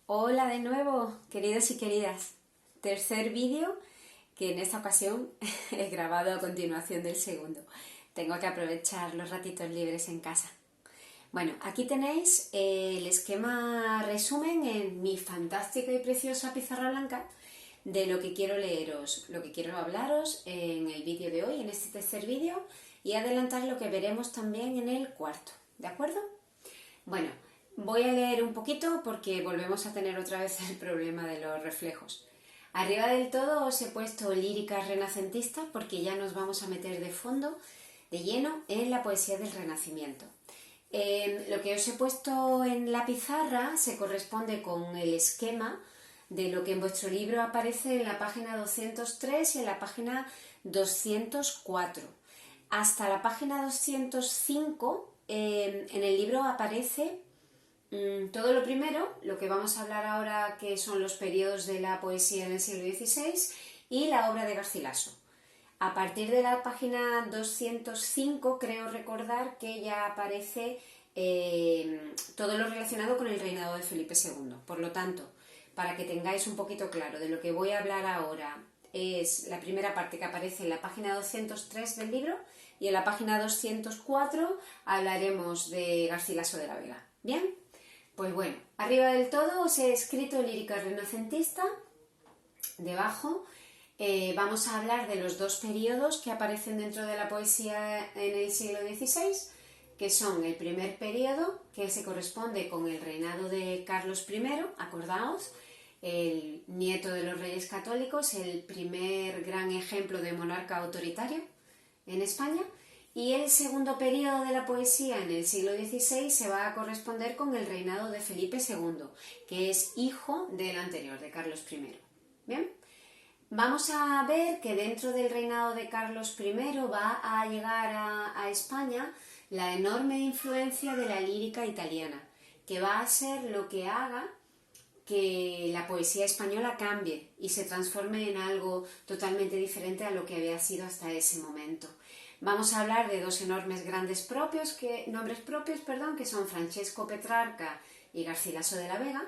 Hola de nuevo, queridos y queridas. Tercer vídeo que en esta ocasión he grabado a continuación del segundo. Tengo que aprovechar los ratitos libres en casa. Bueno, aquí tenéis el esquema resumen en mi fantástica y preciosa pizarra blanca de lo que quiero leeros, lo que quiero hablaros en el vídeo de hoy, en este tercer vídeo, y adelantar lo que veremos también en el cuarto, ¿de acuerdo? Bueno, voy a leer un poquito porque volvemos a tener otra vez el problema de los reflejos. Arriba del todo os he puesto líricas renacentistas porque ya nos vamos a meter de fondo, de lleno, en la poesía del Renacimiento. Lo que os he puesto en la pizarra se corresponde con el esquema de lo que en vuestro libro aparece en la página 203 y en la página 204. Hasta la página 205 en el libro aparece todo lo primero, lo que vamos a hablar ahora, que son los periodos de la poesía en el siglo XVI y la obra de Garcilaso. A partir de la página 205 creo recordar que ya aparece todo lo relacionado con el reinado de Felipe II. Por lo tanto, para que tengáis un poquito claro de lo que voy a hablar ahora, es la primera parte que aparece en la página 203 del libro, y en la página 204 hablaremos de Garcilaso de la Vega. ¿Bien? Pues bueno, arriba del todo os he escrito lírica renacentista. Debajo vamos a hablar de los dos periodos que aparecen dentro de la poesía en el siglo XVI, que son el primer periodo, que se corresponde con el reinado de Carlos I, acordaos, el nieto de los reyes católicos, el primer gran ejemplo de monarca autoritario en España, y el segundo periodo de la poesía en el siglo XVI se va a corresponder con el reinado de Felipe II, que es hijo del anterior, de Carlos I. ¿Bien? Vamos a ver que dentro del reinado de Carlos I va a llegar a España la enorme influencia de la lírica italiana, que va a ser lo que haga que la poesía española cambie y se transforme en algo totalmente diferente a lo que había sido hasta ese momento. Vamos a hablar de dos enormes nombres propios, que son Francesco Petrarca y Garcilaso de la Vega.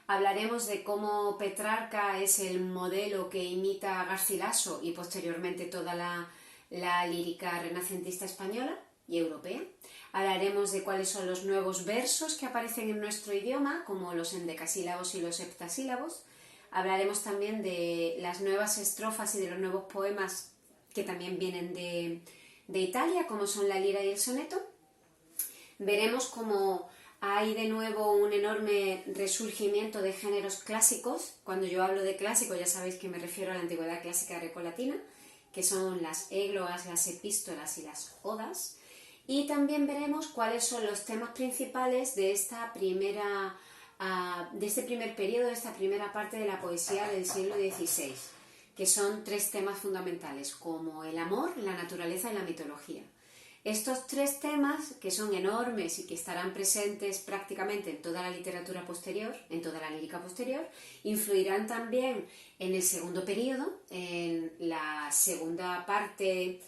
Hablaremos de cómo Petrarca es el modelo que imita a Garcilaso y posteriormente toda la lírica renacentista española y europea. Hablaremos de cuáles son los nuevos versos que aparecen en nuestro idioma, como los endecasílabos y los heptasílabos. Hablaremos también de las nuevas estrofas y de los nuevos poemas que también vienen de Italia, como son la lira y el soneto. Veremos cómo hay de nuevo un enorme resurgimiento de géneros clásicos. Cuando yo hablo de clásico ya sabéis que me refiero a la antigüedad clásica grecolatina, que son las églogas, las epístolas y las odas. Y también veremos cuáles son los temas principales de este primer periodo, de esta primera parte de la poesía del siglo XVI, que son tres temas fundamentales, como el amor, la naturaleza y la mitología. Estos tres temas, que son enormes y que estarán presentes prácticamente en toda la literatura posterior, en toda la lírica posterior, influirán también en el segundo periodo, en la segunda parte,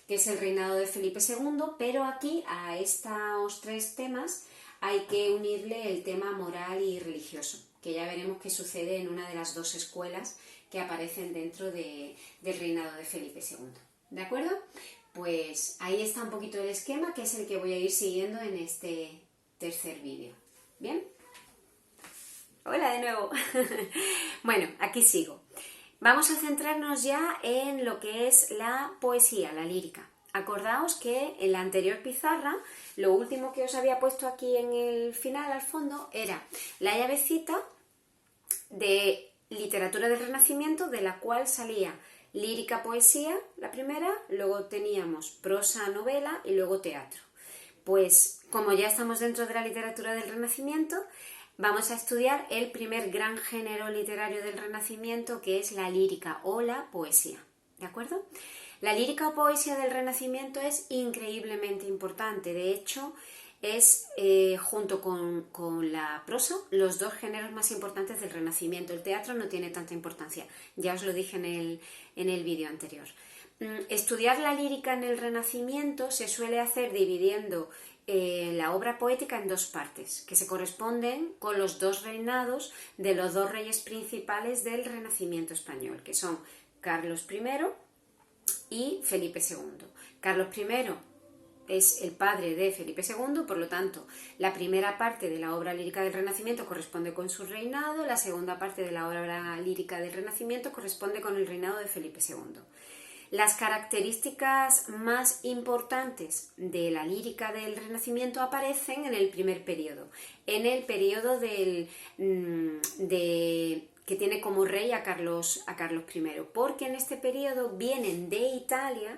que es el reinado de Felipe II, pero aquí a estos tres temas hay que unirle el tema moral y religioso, que ya veremos qué sucede en una de las dos escuelas que aparecen dentro del reinado de Felipe II. ¿De acuerdo? Pues ahí está un poquito el esquema, que es el que voy a ir siguiendo en este tercer vídeo. ¿Bien? Hola de nuevo. Bueno, aquí sigo. Vamos a centrarnos ya en lo que es la poesía, la lírica. Acordaos que en la anterior pizarra, lo último que os había puesto aquí en el final, al fondo, era la llavecita de literatura del Renacimiento, de la cual salía lírica, poesía, la primera, luego teníamos prosa, novela y luego teatro. Pues como ya estamos dentro de la literatura del Renacimiento, vamos a estudiar el primer gran género literario del Renacimiento, que es la lírica o la poesía. ¿De acuerdo? La lírica o poesía del Renacimiento es increíblemente importante. De hecho, es, junto con la prosa, los dos géneros más importantes del Renacimiento. El teatro no tiene tanta importancia, ya os lo dije en el vídeo anterior. Estudiar la lírica en el Renacimiento se suele hacer dividiendo la obra poética en dos partes, que se corresponden con los dos reinados de los dos reyes principales del Renacimiento español, que son Carlos I y Felipe II. Carlos I es el padre de Felipe II, por lo tanto, la primera parte de la obra lírica del Renacimiento corresponde con su reinado, la segunda parte de la obra lírica del Renacimiento corresponde con el reinado de Felipe II. Las características más importantes de la lírica del Renacimiento aparecen en el primer periodo, en el periodo que tiene como rey a Carlos I, porque en este periodo vienen de Italia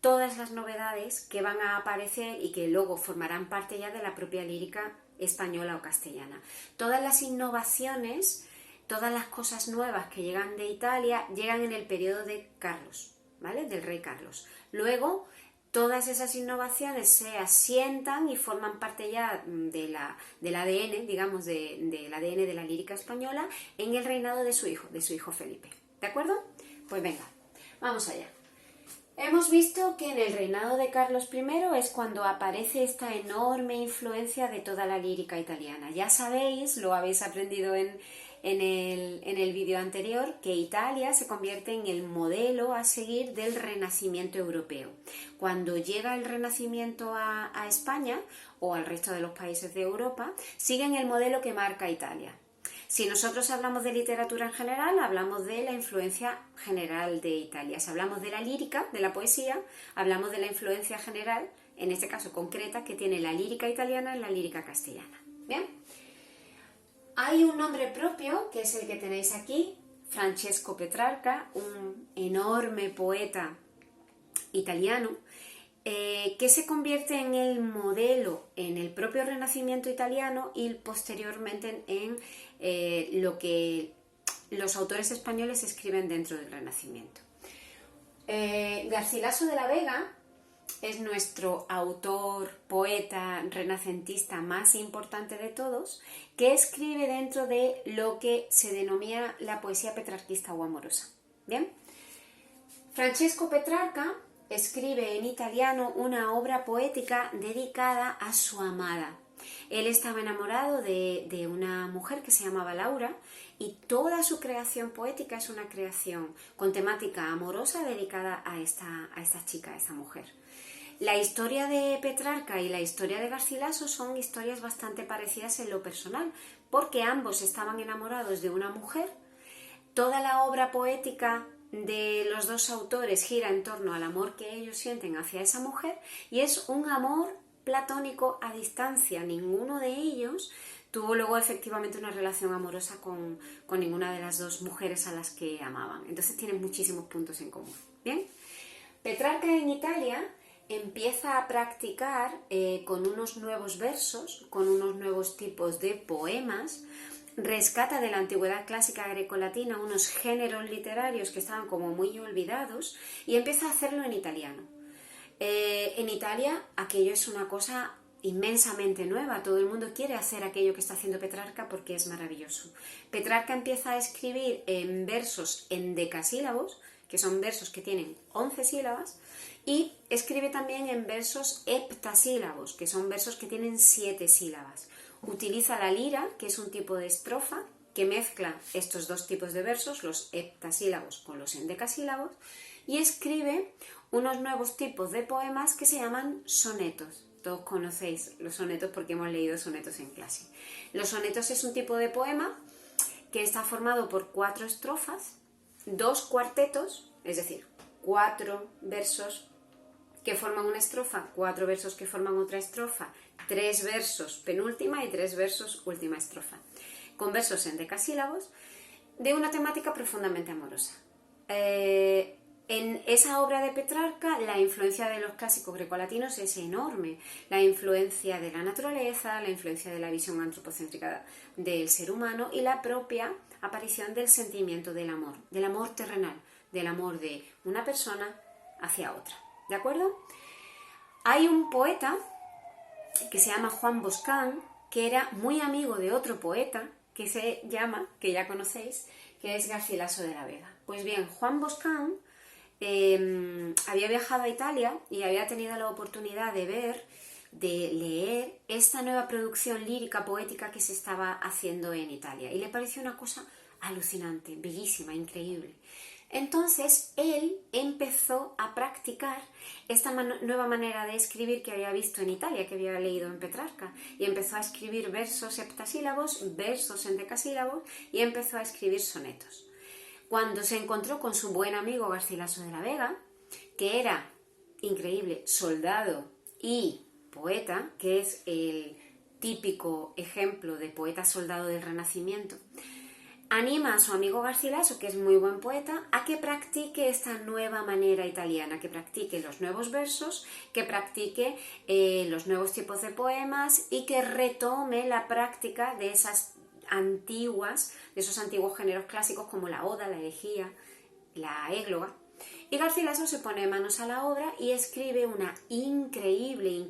todas las novedades que van a aparecer y que luego formarán parte ya de la propia lírica española o castellana. Todas las innovaciones, todas las cosas nuevas que llegan de Italia, llegan en el periodo de Carlos, ¿vale? Del rey Carlos. Luego, todas esas innovaciones se asientan y forman parte ya del ADN, digamos, del ADN de la lírica española en el reinado de su hijo Felipe. ¿De acuerdo? Pues venga, vamos allá. Hemos visto que en el reinado de Carlos I es cuando aparece esta enorme influencia de toda la lírica italiana. Ya sabéis, lo habéis aprendido en el vídeo anterior, que Italia se convierte en el modelo a seguir del Renacimiento europeo. Cuando llega el Renacimiento a España o al resto de los países de Europa, siguen el modelo que marca Italia. Si nosotros hablamos de literatura en general, hablamos de la influencia general de Italia. Si hablamos de la lírica, de la poesía, hablamos de la influencia general, en este caso concreta, que tiene la lírica italiana en la lírica castellana. ¿Bien? Hay un nombre propio, que es el que tenéis aquí, Francesco Petrarca, un enorme poeta italiano, que se convierte en el modelo en el propio Renacimiento italiano y posteriormente en lo que los autores españoles escriben dentro del Renacimiento. Garcilaso de la Vega es nuestro autor, poeta, renacentista más importante de todos, que escribe dentro de lo que se denomina la poesía petrarquista o amorosa. ¿Bien? Francesco Petrarca escribe en italiano una obra poética dedicada a su amada. Él estaba enamorado de una mujer que se llamaba Laura y toda su creación poética es una creación con temática amorosa dedicada a esta chica, a esta mujer. La historia de Petrarca y la historia de Garcilaso son historias bastante parecidas en lo personal, porque ambos estaban enamorados de una mujer. Toda la obra poética de los dos autores gira en torno al amor que ellos sienten hacia esa mujer y es un amor platónico a distancia. Ninguno de ellos tuvo luego efectivamente una relación amorosa con ninguna de las dos mujeres a las que amaban. Entonces tienen muchísimos puntos en común. ¿Bien? Petrarca en Italia empieza a practicar con unos nuevos versos, con unos nuevos tipos de poemas. Rescata de la antigüedad clásica grecolatina unos géneros literarios que estaban como muy olvidados y empieza a hacerlo en italiano. En Italia aquello es una cosa inmensamente nueva, todo el mundo quiere hacer aquello que está haciendo Petrarca porque es maravilloso. Petrarca empieza a escribir en versos endecasílabos, que son versos que tienen 11 sílabas, y escribe también en versos heptasílabos, que son versos que tienen 7 sílabas. Utiliza la lira, que es un tipo de estrofa que mezcla estos dos tipos de versos, los heptasílabos con los endecasílabos, y escribe unos nuevos tipos de poemas que se llaman sonetos. Todos conocéis los sonetos porque hemos leído sonetos en clase. Los sonetos es un tipo de poema que está formado por 4 estrofas, 2 cuartetos, es decir, 4 versos que forman una estrofa, 4 versos que forman otra estrofa, 3 versos penúltima y 3 versos última estrofa, con versos endecasílabos, de una temática profundamente amorosa. En esa obra de Petrarca la influencia de los clásicos grecolatinos es enorme, la influencia de la naturaleza, la influencia de la visión antropocéntrica del ser humano y la propia aparición del sentimiento del amor terrenal, del amor de una persona hacia otra. ¿De acuerdo? Hay un poeta que se llama Juan Boscán, que era muy amigo de otro poeta que se llama, que ya conocéis, que es Garcilaso de la Vega. Pues bien, Juan Boscán había viajado a Italia y había tenido la oportunidad de ver de leer esta nueva producción lírica poética que se estaba haciendo en Italia y le pareció una cosa alucinante, bellísima, increíble. Entonces él empezó a practicar esta nueva manera de escribir que había visto en Italia, que había leído en Petrarca, y empezó a escribir versos heptasílabos, versos endecasílabos y empezó a escribir sonetos. Cuando se encontró con su buen amigo Garcilaso de la Vega, que era increíble soldado y poeta, que es el típico ejemplo de poeta soldado del Renacimiento, anima a su amigo Garcilaso, que es muy buen poeta, a que practique esta nueva manera italiana, que practique los nuevos versos, que practique los nuevos tipos de poemas y que retome la práctica de esos antiguos géneros clásicos como la oda, la elegía, la égloga. Y Garcilaso se pone manos a la obra y escribe una increíble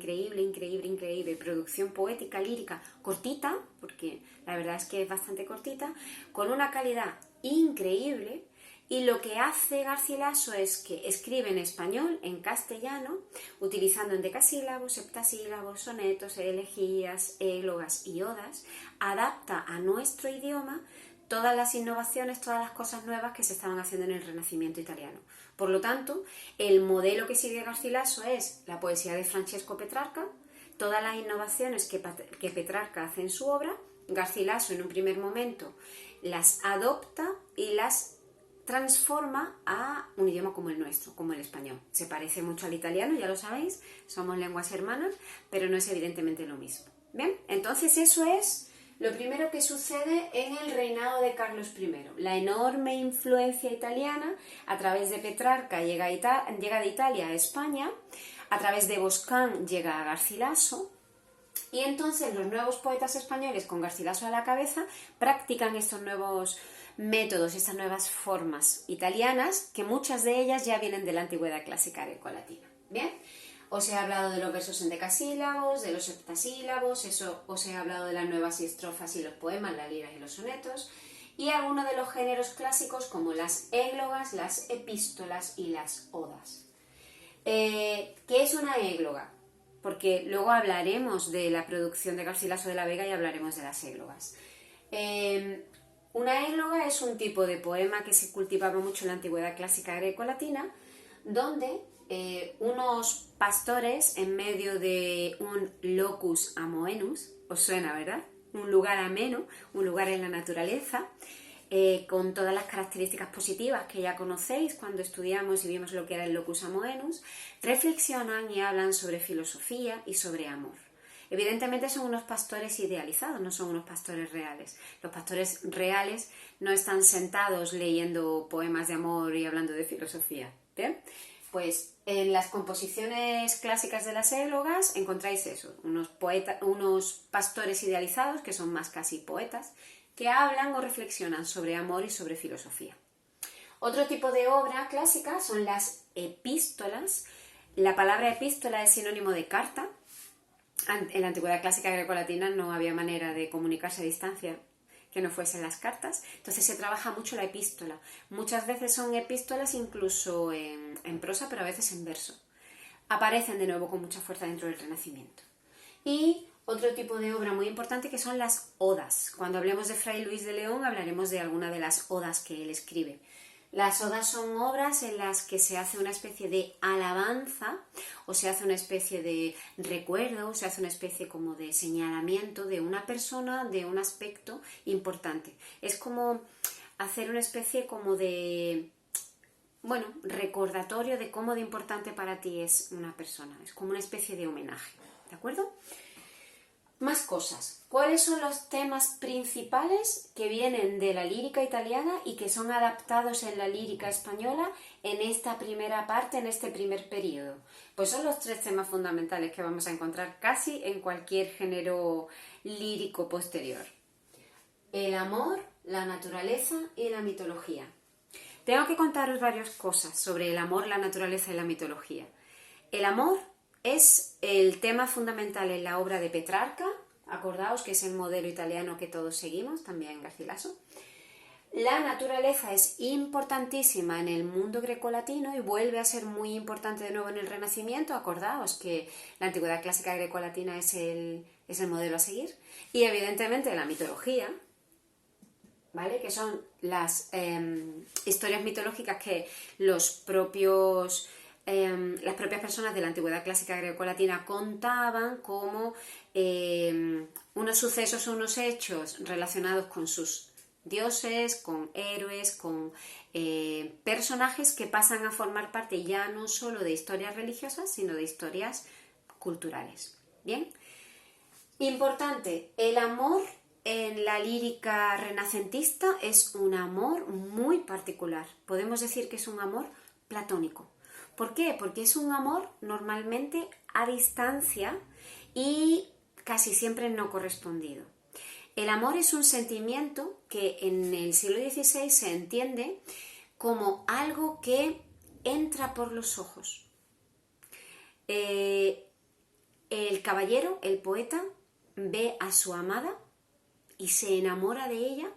producción poética, lírica, cortita, porque la verdad es que es bastante cortita, con una calidad increíble. Y lo que hace Garcilaso es que escribe en español, en castellano, utilizando endecasílabos, heptasílabos, sonetos, elegías, églogas y odas, adapta a nuestro idioma todas las innovaciones, todas las cosas nuevas que se estaban haciendo en el Renacimiento italiano. Por lo tanto, el modelo que sigue Garcilaso es la poesía de Francesco Petrarca, todas las innovaciones que Petrarca hace en su obra, Garcilaso en un primer momento las adopta y las transforma a un idioma como el nuestro, como el español. Se parece mucho al italiano, ya lo sabéis, somos lenguas hermanas, pero no es evidentemente lo mismo. ¿Bien? Entonces eso es lo primero que sucede en el reinado de Carlos I. La enorme influencia italiana a través de Petrarca llega de Italia a España, a través de Boscán llega a Garcilaso, y entonces los nuevos poetas españoles, con Garcilaso a la cabeza, practican estos nuevos métodos, estas nuevas formas italianas, que muchas de ellas ya vienen de la antigüedad clásica grecolatina. ¿Bien? Os he hablado de los versos endecasílabos, de los heptasílabos, os he hablado de las nuevas estrofas y los poemas, las liras y los sonetos, y algunos de los géneros clásicos como las églogas, las epístolas y las odas. ¿Qué es una égloga? Porque luego hablaremos de la producción de Garcilaso de la Vega y hablaremos de las églogas. Una égloga es un tipo de poema que se cultivaba mucho en la antigüedad clásica grecolatina, donde unos pastores en medio de un locus amoenus, os suena, ¿verdad? Un lugar ameno, un lugar en la naturaleza, con todas las características positivas que ya conocéis cuando estudiamos y vimos lo que era el locus amoenus, reflexionan y hablan sobre filosofía y sobre amor. Evidentemente son unos pastores idealizados, no son unos pastores reales. Los pastores reales no están sentados leyendo poemas de amor y hablando de filosofía. ¿Bien? Pues en las composiciones clásicas de las églogas encontráis eso, unos pastores idealizados, que son más casi poetas, que hablan o reflexionan sobre amor y sobre filosofía. Otro tipo de obra clásica son las epístolas. La palabra epístola es sinónimo de carta. En la antigüedad clásica grecolatina no había manera de comunicarse a distancia que no fuesen las cartas, entonces se trabaja mucho la epístola. Muchas veces son epístolas incluso en prosa, pero a veces en verso. Aparecen de nuevo con mucha fuerza dentro del Renacimiento. Y otro tipo de obra muy importante que son las odas. Cuando hablemos de Fray Luis de León hablaremos de alguna de las odas que él escribe. Las odas son obras en las que se hace una especie de alabanza o se hace una especie de recuerdo, o se hace una especie como de señalamiento de una persona, de un aspecto importante. Es como hacer una especie como de, recordatorio de cómo de importante para ti es una persona. Es como una especie de homenaje, ¿de acuerdo? Más cosas. ¿Cuáles son los temas principales que vienen de la lírica italiana y que son adaptados en la lírica española en esta primera parte, en este primer periodo? Pues son los 3 temas fundamentales que vamos a encontrar casi en cualquier género lírico posterior. El amor, la naturaleza y la mitología. Tengo que contaros varias cosas sobre el amor, la naturaleza y la mitología. El amor es el tema fundamental en la obra de Petrarca, acordaos que es el modelo italiano que todos seguimos, también Garcilaso. La naturaleza es importantísima en el mundo grecolatino y vuelve a ser muy importante de nuevo en el Renacimiento. Acordaos que la antigüedad clásica grecolatina es el modelo a seguir. Y evidentemente la mitología, ¿vale? Que son las historias mitológicas que las propias personas de la antigüedad clásica grecolatina contaban como unos sucesos o unos hechos relacionados con sus dioses, con héroes, con personajes que pasan a formar parte ya no solo de historias religiosas, sino de historias culturales. ¿Bien? Importante, el amor en la lírica renacentista es un amor muy particular. Podemos decir que es un amor platónico. ¿Por qué? Porque es un amor normalmente a distancia y casi siempre no correspondido. El amor es un sentimiento que en el siglo XVI se entiende como algo que entra por los ojos. El caballero, el poeta, ve a su amada y se enamora de ella,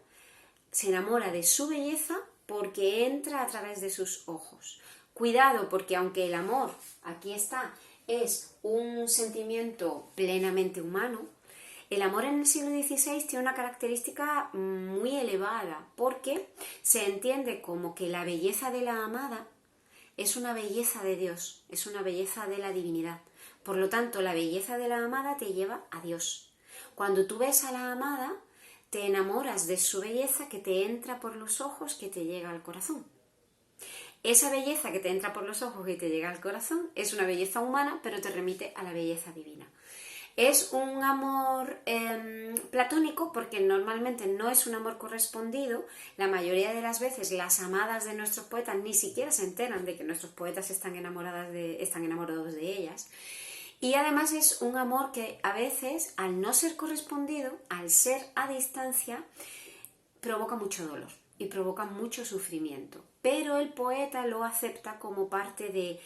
se enamora de su belleza porque entra a través de sus ojos. Cuidado, porque aunque el amor, aquí está, es un sentimiento plenamente humano, el amor en el siglo XVI tiene una característica muy elevada porque se entiende como que la belleza de la amada es una belleza de Dios, es una belleza de la divinidad. Por lo tanto, la belleza de la amada te lleva a Dios. Cuando tú ves a la amada, te enamoras de su belleza que te entra por los ojos, que te llega al corazón. Esa belleza que te entra por los ojos y te llega al corazón es una belleza humana, pero te remite a la belleza divina. Es un amor platónico porque normalmente no es un amor correspondido. La mayoría de las veces las amadas de nuestros poetas ni siquiera se enteran de que nuestros poetas están enamorados de ellas. Y además es un amor que a veces, al no ser correspondido, al ser a distancia, provoca mucho dolor y provoca mucho sufrimiento. Pero el poeta lo acepta como parte de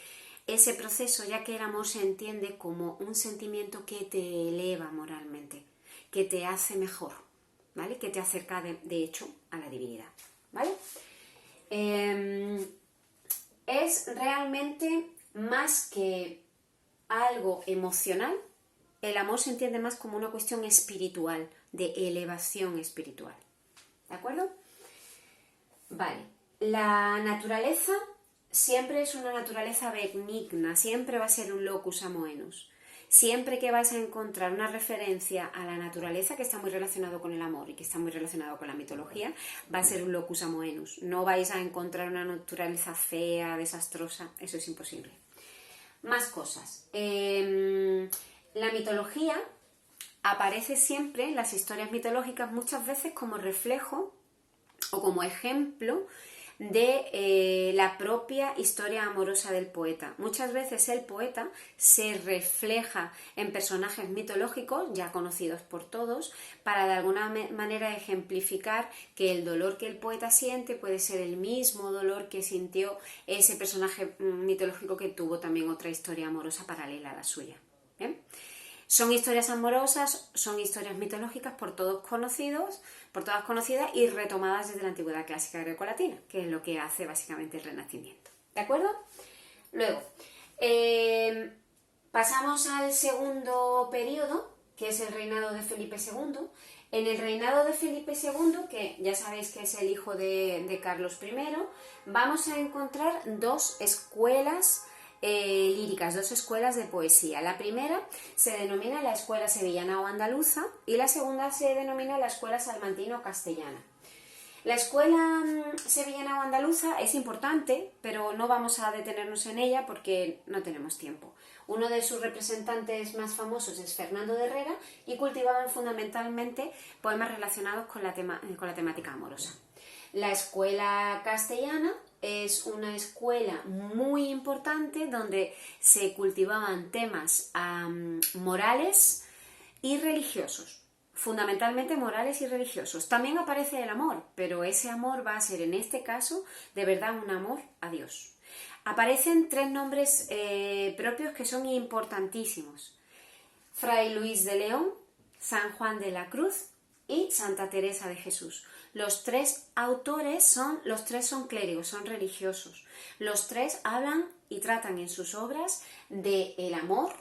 ese proceso, ya que el amor se entiende como un sentimiento que te eleva moralmente, que te hace mejor, ¿vale? Que te acerca de hecho a la divinidad, ¿vale? Es realmente más que algo emocional, el amor se entiende más como una cuestión espiritual, de elevación espiritual. ¿De acuerdo? Vale. La naturaleza siempre es una naturaleza benigna, siempre va a ser un locus amoenus. Siempre que vais a encontrar una referencia a la naturaleza que está muy relacionado con el amor y que está muy relacionado con la mitología, va a ser un locus amoenus. No vais a encontrar una naturaleza fea, desastrosa, eso es imposible. Más cosas. La mitología aparece siempre en las historias mitológicas muchas veces como reflejo o como ejemplo de la propia historia amorosa del poeta. Muchas veces el poeta se refleja en personajes mitológicos ya conocidos por todos para de alguna manera ejemplificar que el dolor que el poeta siente puede ser el mismo dolor que sintió ese personaje mitológico que tuvo también otra historia amorosa paralela a la suya. ¿Bien? Son historias amorosas, son historias mitológicas por todas conocidas y retomadas desde la antigüedad clásica grecolatina, que es lo que hace básicamente el Renacimiento. ¿De acuerdo? Luego, pasamos al segundo periodo, que es el reinado de Felipe II. En el reinado de Felipe II, que ya sabéis que es el hijo de Carlos I, vamos a encontrar dos escuelas líricas, dos escuelas de poesía. La primera se denomina la escuela sevillana o andaluza y la segunda se denomina la escuela salmantino-castellana. La escuela sevillana o andaluza es importante, pero no vamos a detenernos en ella porque no tenemos tiempo. Uno de sus representantes más famosos es Fernando de Herrera y cultivaban fundamentalmente poemas relacionados con la temática amorosa. La escuela castellana es una escuela muy importante donde se cultivaban temas morales y religiosos, fundamentalmente morales y religiosos. También aparece el amor, pero ese amor va a ser en este caso de verdad un amor a Dios. Aparecen tres nombres propios que son importantísimos: Fray Luis de León, San Juan de la Cruz y Santa Teresa de Jesús. Los tres autores son clérigos, son religiosos. Los tres hablan y tratan en sus obras del amor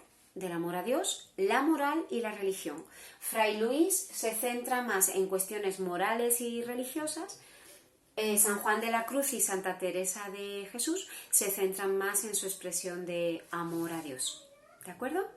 a Dios, la moral y la religión. Fray Luis se centra más en cuestiones morales y religiosas. San Juan de la Cruz y Santa Teresa de Jesús se centran más en su expresión de amor a Dios. ¿De acuerdo?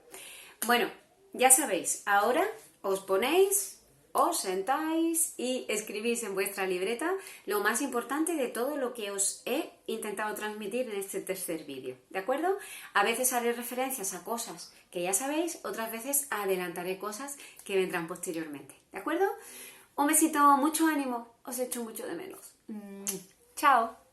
Bueno, ya sabéis, ahora os ponéis, os sentáis y escribís en vuestra libreta lo más importante de todo lo que os he intentado transmitir en este tercer vídeo. ¿De acuerdo? A veces haré referencias a cosas que ya sabéis, otras veces adelantaré cosas que vendrán posteriormente. ¿De acuerdo? Un besito, mucho ánimo, os echo mucho de menos. Chao.